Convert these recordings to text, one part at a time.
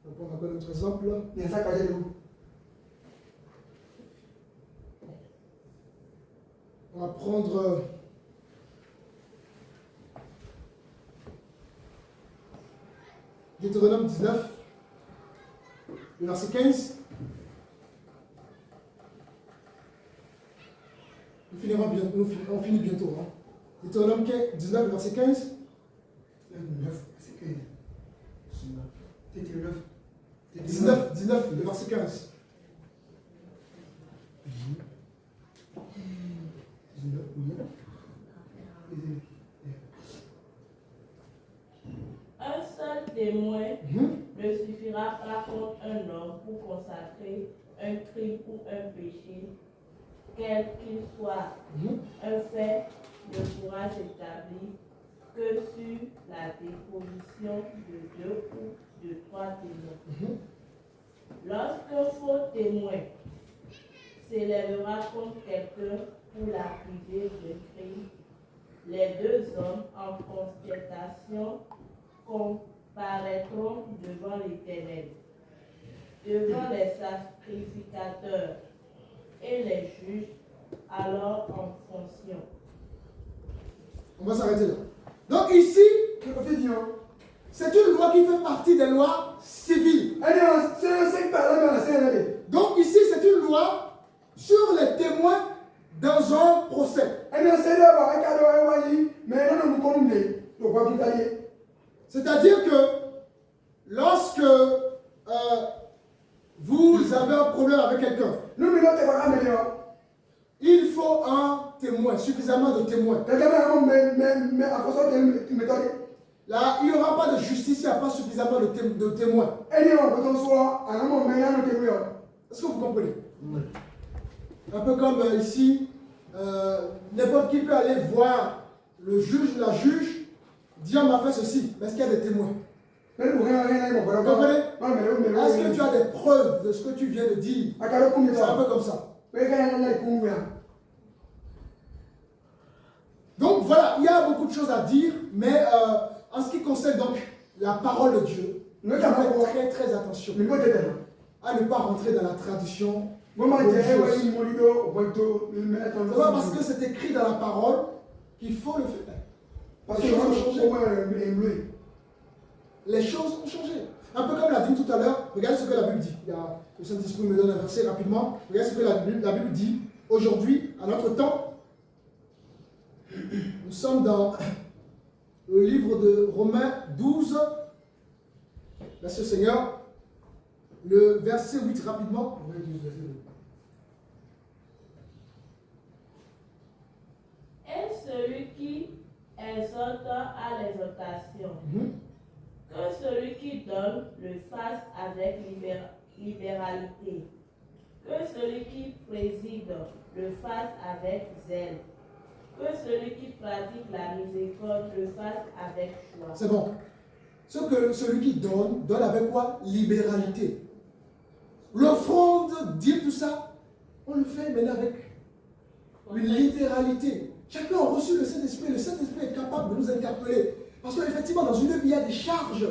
On va prendre encore un autre exemple. Il y a ça quand j'ai où? On va prendre Deutéronome 19, le verset 15. On finit bientôt. Hein. Deutéronome 19, le verset 15. 9, c'est 15. 19, le verset 15. 19, oui. Un seul témoin ne suffira pas contre un homme pour consacrer un crime ou un péché, quel qu'il soit. Un fait ne pourra s'établir que sur la déposition de 2 ou de 3 témoins. Lorsqu'un faux témoin s'élèvera contre quelqu'un pour l'accuser d'un crime, les 2 hommes en constatation comparaîtront devant l'Éternel, devant les sacrificateurs et les juges alors en fonction. On va s'arrêter là. Donc ici, c'est une loi qui fait partie des lois civiles. Donc ici, c'est une loi sur les témoins dans un procès. C'est-à-dire que lorsque vous avez un problème avec quelqu'un, il faut un témoin, suffisamment de témoins. Là, il n'y aura pas de justice, il n'y a pas suffisamment de témoins. Est-ce que vous comprenez? Un peu comme ici, n'importe qui peut aller voir le juge, la juge, dire on m'a fait ceci. Mais est-ce qu'il y a des témoins? Vous comprenez? Est-ce que tu as des preuves de ce que tu viens de dire? C'est un peu comme ça. Donc voilà, il y a beaucoup de choses à dire, mais en ce qui concerne donc la parole de Dieu, il faut faire très très attention à ne pas rentrer dans la tradition. C'est pas parce que c'est écrit dans la parole qu'il faut le faire. Parce que les choses ont changé. Un peu comme l'a dit tout à l'heure, regardez ce que la Bible dit. Le Saint-Esprit me donne un verset rapidement. Regardez ce que la Bible dit. Aujourd'hui, à notre temps, nous sommes dans le livre de Romains 12. Merci Seigneur. Le verset 8 rapidement. Et celui qui exhorte à l'exhortation, que celui qui donne le fasse avec libéralité, que celui qui préside le fasse avec zèle, que celui qui pratique la miséricorde le fasse avec joie. C'est bon. Ce que celui qui donne avec quoi? Libéralité. L'offrande, dire tout ça, on le fait maintenant avec une libéralité. Chacun a reçu le Saint-Esprit. Le Saint-Esprit est capable de nous interpeller. Parce qu'effectivement, dans une vie, il y a des charges.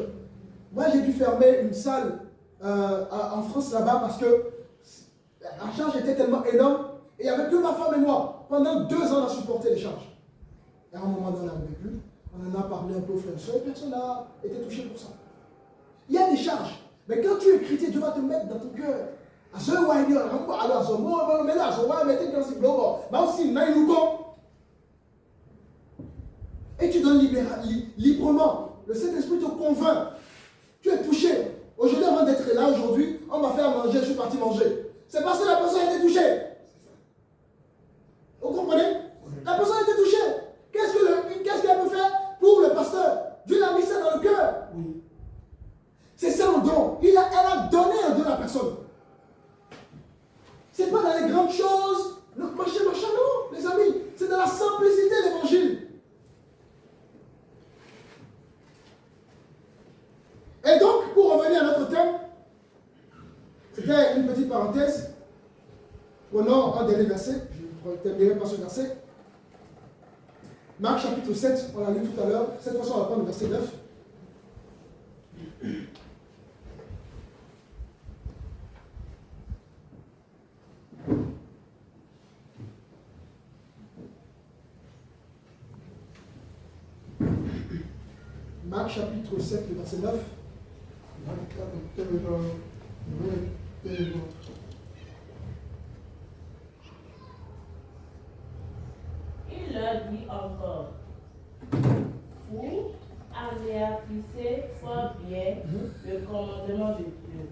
Moi, j'ai dû fermer une salle en France là-bas parce que la charge était tellement énorme. Et il n'y avait que ma femme et moi. Pendant 2 ans, on a supporté les charges. Et à un moment donné, on n'en avait plus. On en a parlé un peu aux frères et sœurs. Personne n'a été touché pour ça. Il y a des charges. Mais quand tu es chrétien, Dieu va te mettre dans ton cœur. Et tu donnes librement. Le Saint-Esprit te convainc. Tu es touché. Aujourd'hui, avant d'être là aujourd'hui, on m'a fait à manger, je suis parti manger. C'est parce que la personne a été touchée. Vous comprenez? La personne a été touchée. Qu'est-ce qu'elle peut faire pour le pasteur? Dieu l'a mis ça dans le cœur. Oui. C'est ça un don. Elle a donné un don à la personne. C'est pas dans les grandes choses, le machin, non, les amis. C'est dans la simplicité de l'évangile. Et donc, pour revenir à notre thème, c'était une petite parenthèse. Prenons un dernier verset. Je ne terminerai pas ce verset. Marc chapitre 7, on l'a lu tout à l'heure. Cette fois-ci, on va prendre le verset 9. Marc chapitre 7, le verset 9. Il leur dit encore, vous avertissez fort bien le commandement de Dieu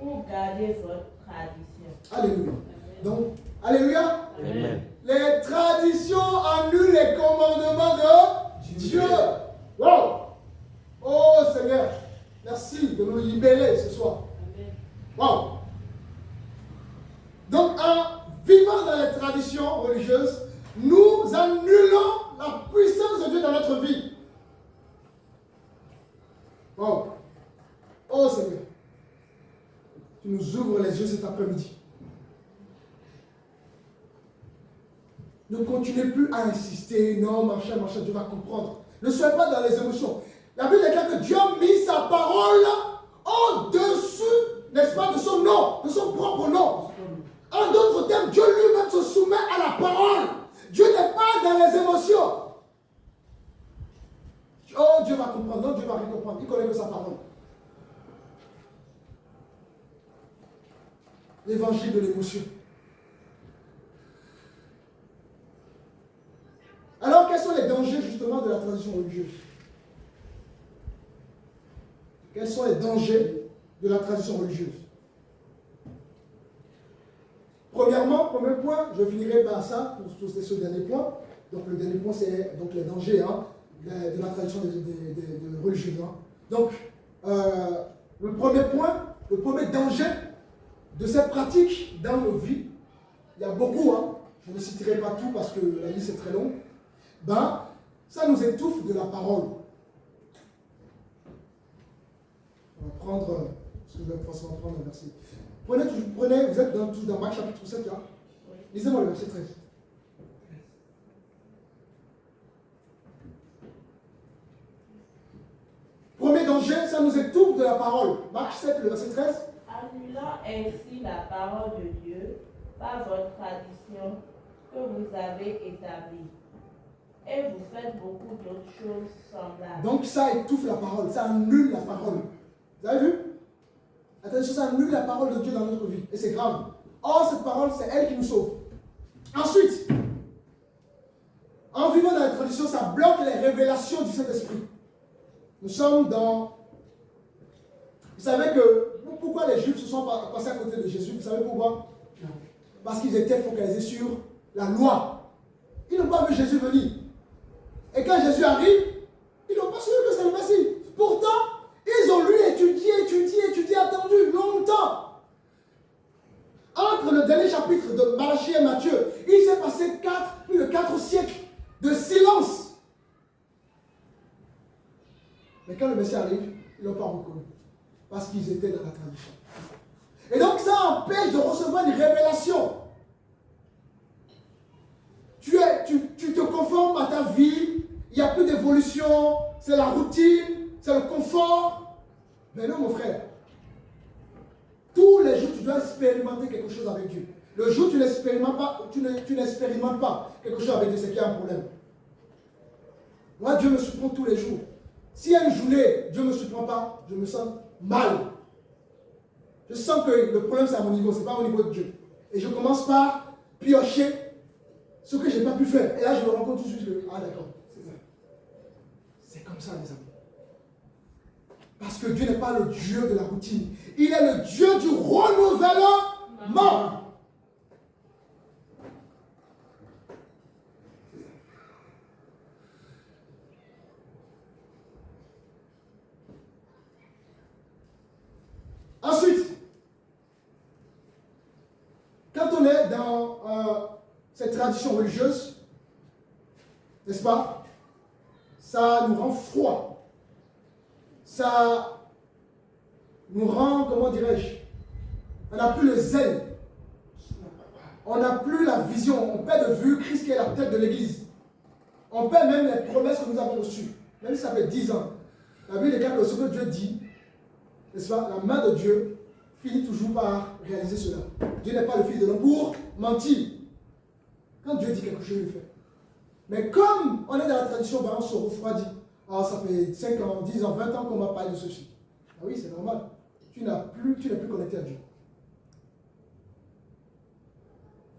pour garder votre tradition. Alléluia. Donc, Alléluia. Amen. Les traditions annulent les commandements de Dieu. Wow. Oh Seigneur, merci de nous libérer ce soir. Wow. Donc, en vivant dans les traditions religieuses, nous annulons la puissance de Dieu dans notre vie. Wow. Oh Seigneur, tu nous ouvres les yeux cet après-midi. Ne continuez plus à insister, non, machin, Dieu va comprendre. Ne soyez pas dans les émotions. La Bible déclare que Dieu a mis sa parole au-dessus, n'est-ce pas, de son nom, de son propre nom. En d'autres termes, Dieu lui-même se soumet à la parole. Dieu n'est pas dans les émotions. Oh, Dieu va comprendre. Non, Dieu va rien comprendre. Il connaît que sa parole. L'évangile de l'émotion. Alors, quels sont les dangers justement de la tradition religieuse? Quels sont les dangers de la tradition religieuse? Premièrement, premier point, je finirai par ça, pour ce dernier point. Donc, le dernier point, c'est donc les dangers de la tradition religieuse. Donc, le premier point, le premier danger de cette pratique dans nos vies, il y a beaucoup, je ne citerai pas tout parce que la liste est très longue, ça nous étouffe de la parole. On va prendre, parce que je vais forcément prendre un verset. Prenez, vous êtes dans Marc chapitre 7 là. Oui. Lisez-moi le verset 13. Premier danger, ça nous étouffe de la parole. Marc 7, le verset 13. Annulant ainsi la parole de Dieu par votre tradition que vous avez établie. Et vous faites beaucoup d'autres choses semblables. Donc ça étouffe la parole, ça annule la parole. Vous avez vu? Attention, ça annule la parole de Dieu dans notre vie. Et c'est grave. Or, cette parole, c'est elle qui nous sauve. Ensuite, en vivant dans la tradition, ça bloque les révélations du Saint-Esprit. Nous sommes dans... Vous savez que... Pourquoi les Juifs se sont passés à côté de Jésus? Vous savez pourquoi? Parce qu'ils étaient focalisés sur la loi. Ils n'ont pas vu Jésus venir. Et quand Jésus arrive, ils n'ont pas su que c'est le Messie. Pourtant, ils ont lui étudié, attendu longtemps. Entre le dernier chapitre de Malachie et Matthieu, il s'est passé plus de 4 siècles de silence. Mais quand le Messie arrive, ils ne l'ont pas reconnu. Parce qu'ils étaient dans la tradition. Et donc ça empêche de recevoir une révélation. Tu te conformes à ta vie, il n'y a plus d'évolution, c'est la routine, c'est le confort. Mais non, mon frère. Tous les jours, tu dois expérimenter quelque chose avec Dieu. Le jour où tu n'expérimentes pas, quelque chose avec Dieu, c'est qu'il y a un problème. Moi, Dieu me surprend tous les jours. Si y a une journée, Dieu ne me surprend pas, je me sens mal. Je sens que le problème, c'est à mon niveau, ce n'est pas au niveau de Dieu. Et je commence par piocher ce que je n'ai pas pu faire. Et là, je me rends compte tout de suite que, ah d'accord, c'est ça. C'est comme ça, mes amis. Parce que Dieu n'est pas le Dieu de la routine. Il est le Dieu du renouvellement. Ensuite, quand on est dans cette tradition religieuse, n'est-ce pas, ça nous rend froid. Ça nous rend, comment dirais-je, on n'a plus le zèle. On n'a plus la vision. On perd de vue Christ qui est la tête de l'Église. On perd même les promesses que nous avons reçues. Même si ça fait 10 ans. La Bible déclare que ce que Dieu dit, n'est-ce pas, la main de Dieu finit toujours par réaliser cela. Dieu n'est pas le fils de l'homme pour mentir. Quand Dieu dit quelque chose, il le fait. Mais comme on est dans la tradition, on se refroidit. Ah, ça fait 5 ans, 10 ans, 20 ans qu'on m'a parlé de ceci. Ah oui, c'est normal. Tu n'es plus connecté à Dieu.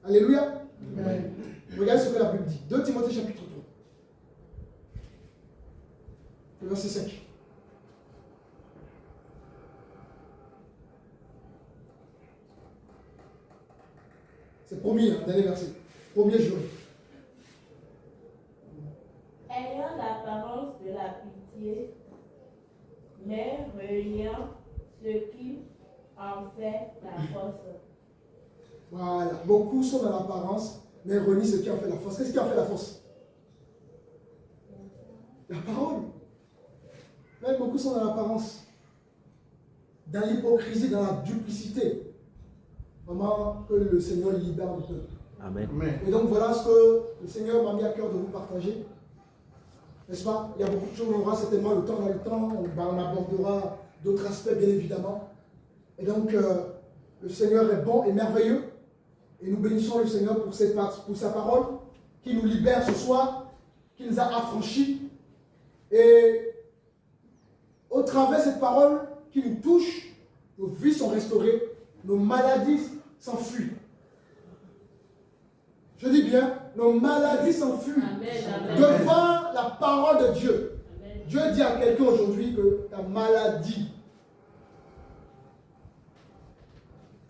Alléluia. Amen. Regardez ce que la Bible dit. 2 Timothée chapitre 3. Le verset 5. C'est promis, hein, dernier verset. 1er juin. Ayant l'apparence de la pitié, mais reniant ce qui en fait la force. Voilà. Beaucoup sont dans l'apparence, mais renient ce qui en fait la force. Qu'est-ce qui en fait la force? La parole. Même beaucoup sont dans l'apparence, dans l'hypocrisie, dans la duplicité. Vraiment, que le Seigneur libère le peuple. Amen. Amen. Et donc voilà ce que le Seigneur m'a mis à cœur de vous partager. N'est-ce pas? Il y a beaucoup de choses, on aura certainement le temps dans le temps, on abordera d'autres aspects bien évidemment. Et donc le Seigneur est bon et merveilleux. Et nous bénissons le Seigneur pour sa parole qui nous libère ce soir, qui nous a affranchis. Et au travers de cette parole qui nous touche, nos vies sont restaurées, nos maladies s'enfuient. Je dis bien, nos maladies s'enfuient devant la parole de Dieu. Amen. Dieu dit à quelqu'un aujourd'hui que ta maladie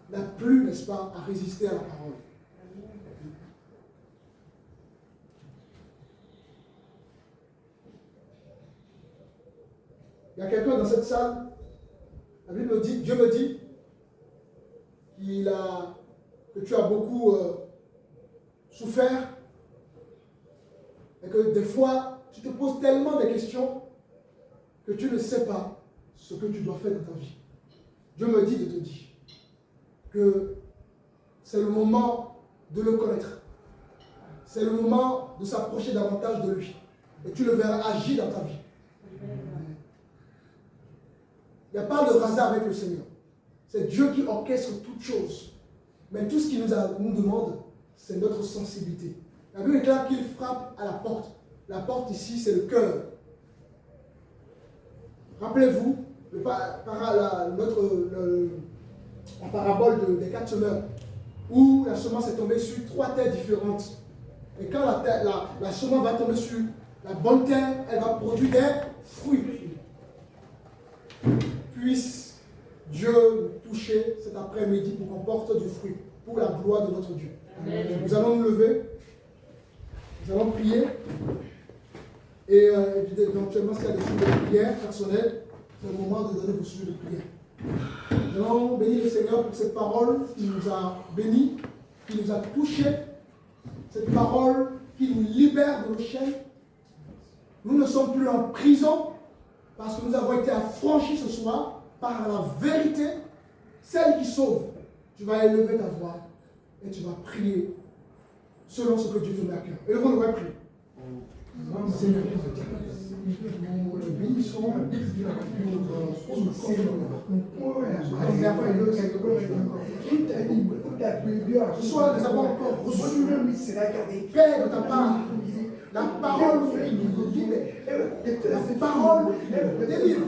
n'a plus, n'est-ce pas, à résister à la parole. Il y a quelqu'un dans cette salle, la Bible me dit, Dieu me dit que tu as beaucoup souffert et que des fois tu te poses tellement de questions que tu ne sais pas ce que tu dois faire dans ta vie. Dieu me dit de te dire que c'est le moment de le connaître. C'est le moment de s'approcher davantage de lui. Et tu le verras agir dans ta vie. Il n'y a pas de hasard avec le Seigneur. C'est Dieu qui orchestre toutes choses. Mais tout ce qu'il nous demande, c'est notre sensibilité. La Bible est claire qu'il frappe à la porte. La porte ici, c'est le cœur. Rappelez-vous, la parabole des 4 semeurs, où la semence est tombée sur 3 terres différentes. Et quand la semence va tomber sur la bonne terre, elle va produire des fruits. Puisse Dieu nous toucher cet après-midi pour qu'on porte du fruit, pour la gloire de notre Dieu. Amen. Nous allons nous lever, nous allons prier, et éventuellement s'il y a des sujets de prière personnels, c'est le moment de donner vos sujets de prière. Nous allons bénir le Seigneur pour cette parole qui nous a bénis, qui nous a touchés, cette parole qui nous libère de nos chaînes. Nous ne sommes plus en prison, parce que nous avons été affranchis ce soir par la vérité, celle qui sauve. Tu vas élever ta voix et tu vas prier selon ce que Dieu te met à cœur. Élevons nos voix et prions. Seigneur, nous te bénissons. Ce soir, nous avons encore reçu Père de ta part. La parole qui nous libère. La parole qui nous délivre.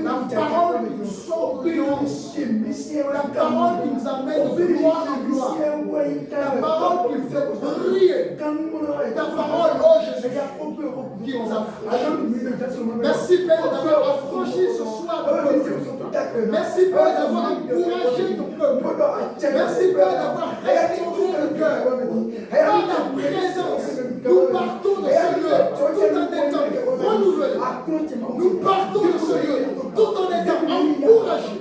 La parole qui nous sauve de l'ignorance. La parole qui nous amène de gloire en gloire. La parole qui nous fait briller. Ta parole, oh Jésus, qui nous affranchit. Merci Père d'avoir affranchi ce soir ton peuple. Merci Père d'avoir encouragé ton peuple. Merci Père d'avoir restauré le cœur. Par ta présence, nous partons de ce lieu tout en étant renouvelés. Nous partons de ce lieu tout en étant encouragés.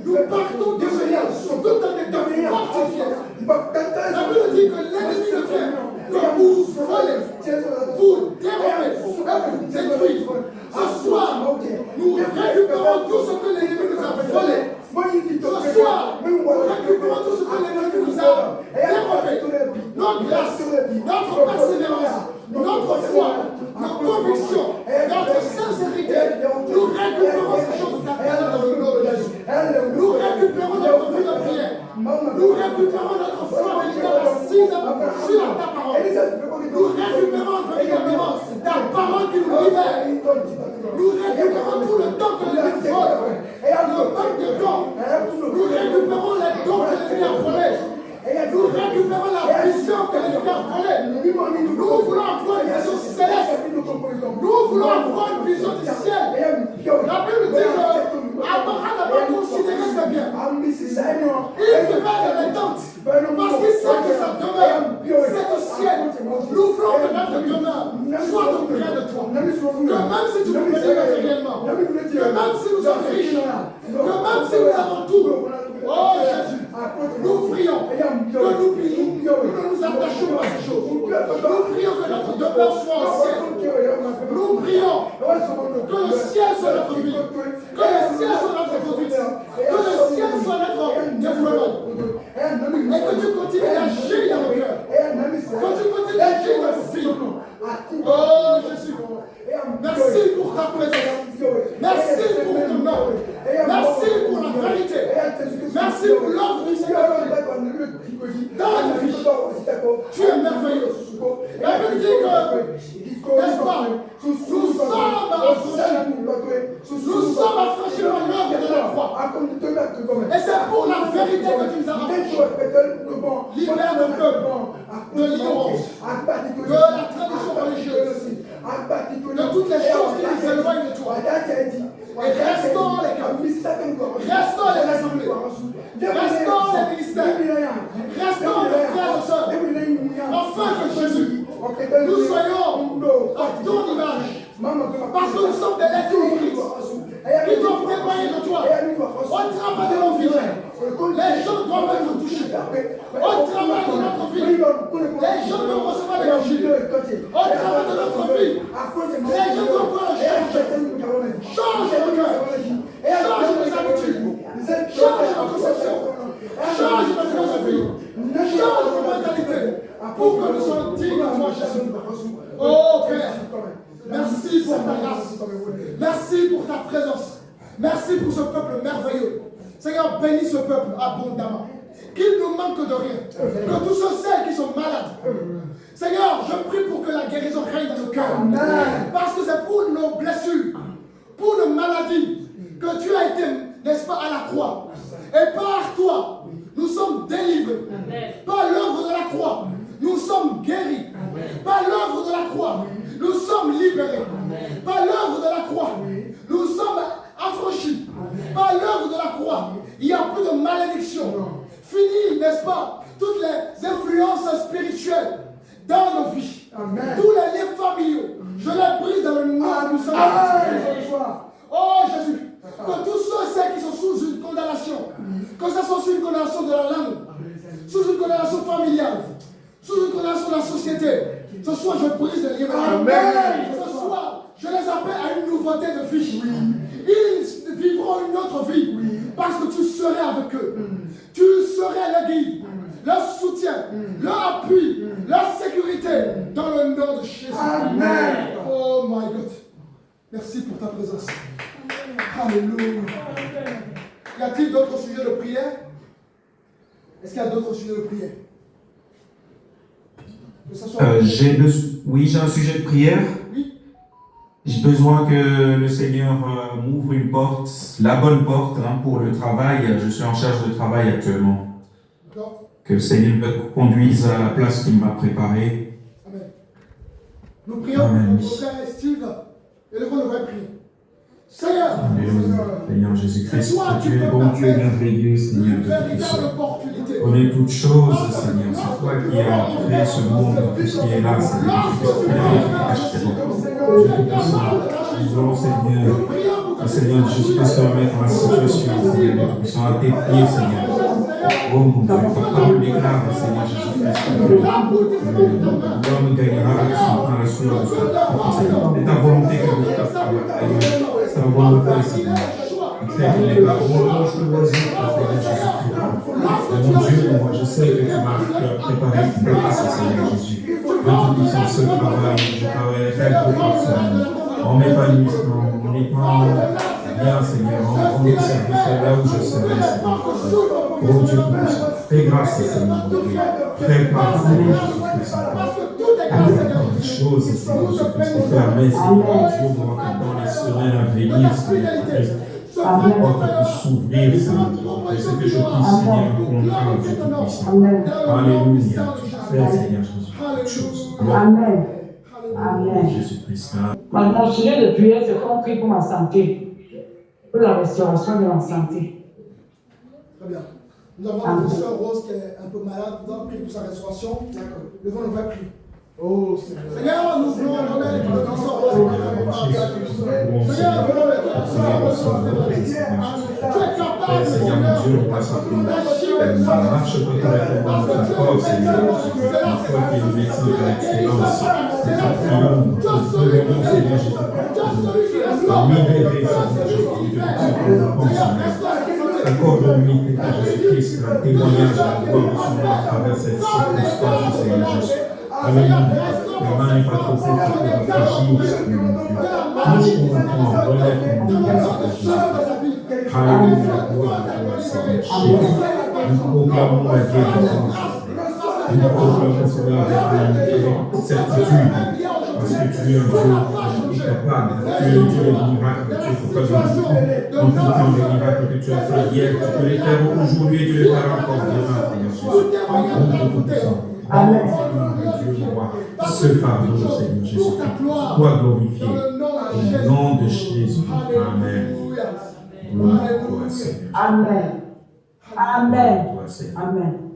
Nous partons de ce lieu tout en étant fortifiés. La Bible dit que l'ennemi ne vient que vous voler, vous dérober et vous détruire. Ce soir, nous récupérons tout ce que l'ennemi nous a volé. Ce soir, nous récupérons tout ce que l'ennemi nous a dérobé. Notre grâce, notre persévérance, notre foi, nos convictions, notre sincérité. Nous récupérons ces choses dans le nom de Jésus. Nous récupérons notre vie de prière. Nous récupérons notre foi véritable assise sur ta parole. Nous récupérons véritablement ta parole qui nous libère. que même si tu peux payer matériellement, que même si nous sommes riches, que même si nous avons tout, oh Jésus, nous prions, que nous prions, nous ne nous attachons pas à ces choses. Nous prions que notre demeure soit au ciel. Nous prions que le ciel soit notre vie, que le ciel soit notre conduite, que le ciel soit notre développement. Et que tu continues d'agir dans nos cœurs. Que tu continues d'agir dans nos vies. Oh Jésus, merci pour ta présence. Merci pour ton nom. Merci pour la vérité. Merci pour l'ordre du Seigneur. Dans nos vies, tu es merveilleux. La Bible dit que, n'est-ce pas, nous sommes affranchis par l'œuvre de la croix. Et c'est pour la vérité que tu nous as affranchis. Libère le peuple de l'ignorance, de la tradition religieuse, de toutes les choses qui nous éloignent de toi. Et restaure les cœurs, restaure les assemblées, restaure les ministères, restaure les frères et sœurs, afin que Jésus, nous soyons à ton image, parce que nous sommes des êtres hypocrites qui doivent témoigner de toi. Au travail de nos vies, les gens doivent être touchés. Au travail de notre vie, les gens doivent recevoir l'évangile. Au travail de notre vie, les gens doivent pouvoir le changer. Change nos cœurs, change nos habitudes, change nos conceptions, change nos philosophies, change nos mentalités, pour que nous soyons dignes de toi, Jésus. Oh Père, merci pour ta grâce, merci pour ta présence, merci pour ce peuple merveilleux. Seigneur, bénis ce peuple abondamment, qu'il ne manque de rien, que tous ceux qui sont malades, Seigneur, je prie pour que la guérison règne dans nos cœurs, parce que c'est pour nos blessures, pour nos maladies, que tu as été, n'est-ce pas, à la croix. Et par toi, nous sommes délivrés. Par l'œuvre de la croix, nous sommes guéris. Par l'œuvre de la croix, nous sommes libérés. Par l'œuvre de la croix, nous sommes affranchis. Par l'œuvre de la croix, il n'y a plus de malédiction. Fini, n'est-ce pas, toutes les influences spirituelles dans nos vies. Tous les liens familiaux, je les brise dans le nom du Seigneur. Oh Jésus, que tous ceux qui sont sous une condamnation, que ce soit sous une condamnation de la langue, sous une condamnation familiale, sous une condamnation de la société, ce soir je brise les liens. Ce soir, je les appelle à une nouveauté de vie. Ils vivront une autre vie parce que tu serais avec eux. Tu serais leur guide, leur soutien, leur appui, leur sécurité dans le nom de Jésus. Amen. Oh my God. Merci pour ta présence. Alléluia. Y a-t-il d'autres sujets de prière? Est-ce qu'il y a d'autres sujets de prière? Oui, j'ai un sujet de prière. Oui. J'ai besoin que le Seigneur m'ouvre une porte, la bonne porte pour le travail. Je suis en charge de travail actuellement. Que le Seigneur me conduise à la place qu'il m'a préparée. Amen. Nous prions pour notre frère Steve et le roi de prier. Seigneur, Seigneur Jésus-Christ, tu es bon, tu es merveilleux, Seigneur. Tu connais toutes choses, Seigneur. C'est toi qui as créé ce monde, tout ce qui est là, Seigneur. Dieu Tout-Puissant, nous voulons, Seigneur Jésus-Christ, remettre la situation, Seigneur Tout-Puissant, à tes pieds, Seigneur. Oh mon Dieu, ta parole déclare, Seigneur Jésus-Christ, que l'homme gagnera avec son pain la sueur de son front. C'est ta volonté que nous faisons. C'est ta volonté, Seigneur. Éclaire les paroles, choisis par Seigneur Jésus-Christ. Mon Dieu, moi je sais que tu m'as préparé une place, Seigneur Jésus. Dieu Tout-Puissant, ce travail, je travaille avec beaucoup de Seigneur. En m'épanouissement, en étant bien, Seigneur, en mon service, là où je serai, Seigneur. Oh Dieu Tout-Puissant, fais grâce, Seigneur, mon Dieu. Prépare, Seigneur Jésus-Christ, encore des choses, Seigneur Jésus-Christ, permet, Seigneur Dieu, moi, que dans les semaines à venir, Seigneur Jésus-Christ, la porte puisse s'ouvrir, Seigneur. Et ce que je puisse signer un contrat, Dieu Tout-Puissant. Alléluia. Fais, Seigneur Jésus, toutes choses. Amen. Amen. Jésus-Christ. Mon sujet de prière, c'est qu'on prie pour ma santé, pour la restauration de ma santé. Très bien. Nous avons notre soeur Rose qui est un peu malade. Nous allons prier pour sa restauration. Levons nos mains, prier. Oh Seigneur. Seigneur, nous voulons remettre notre sort. Seigneur, nous voulons mettre notre sort. Tu es capable, Seigneur mon Dieu, on passe à tout. Marche correctement dans ta corps, Seigneur. Toi qui es le médecin de l'excellence. Nous devons, Seigneur Jésus, libérer, Seigneur Jésus, de tout Seigneur. Accorde l'unité à Jésus-Christ, un témoignage à la gloire de son nom à travers cette circonstance, Seigneur Jésus. Alléluia. La main n'est pas trop forte pour agir, Seigneur mon Dieu. Nous comprends, relève-nous, Seigneur Jésus. Alléluia, gloire à toi, Seigneur Jésus. Nous proclamons la guérison. Nous proclamons cela avec certitude. Parce que tu es un Dieu capable. Tu es un Dieu de miracles. Tu es capable de tout. En tout temps, les miracles que tu as fait hier, tu peux les faire aujourd'hui et tu les feras encore demain, Seigneur Jésus. Amen. Dieu, roi, ce fardeau, Seigneur Jésus. Toi glorifié. Au nom de Jésus. Amen. Gloire à toi, Seigneur. Amen. Amen. Amen.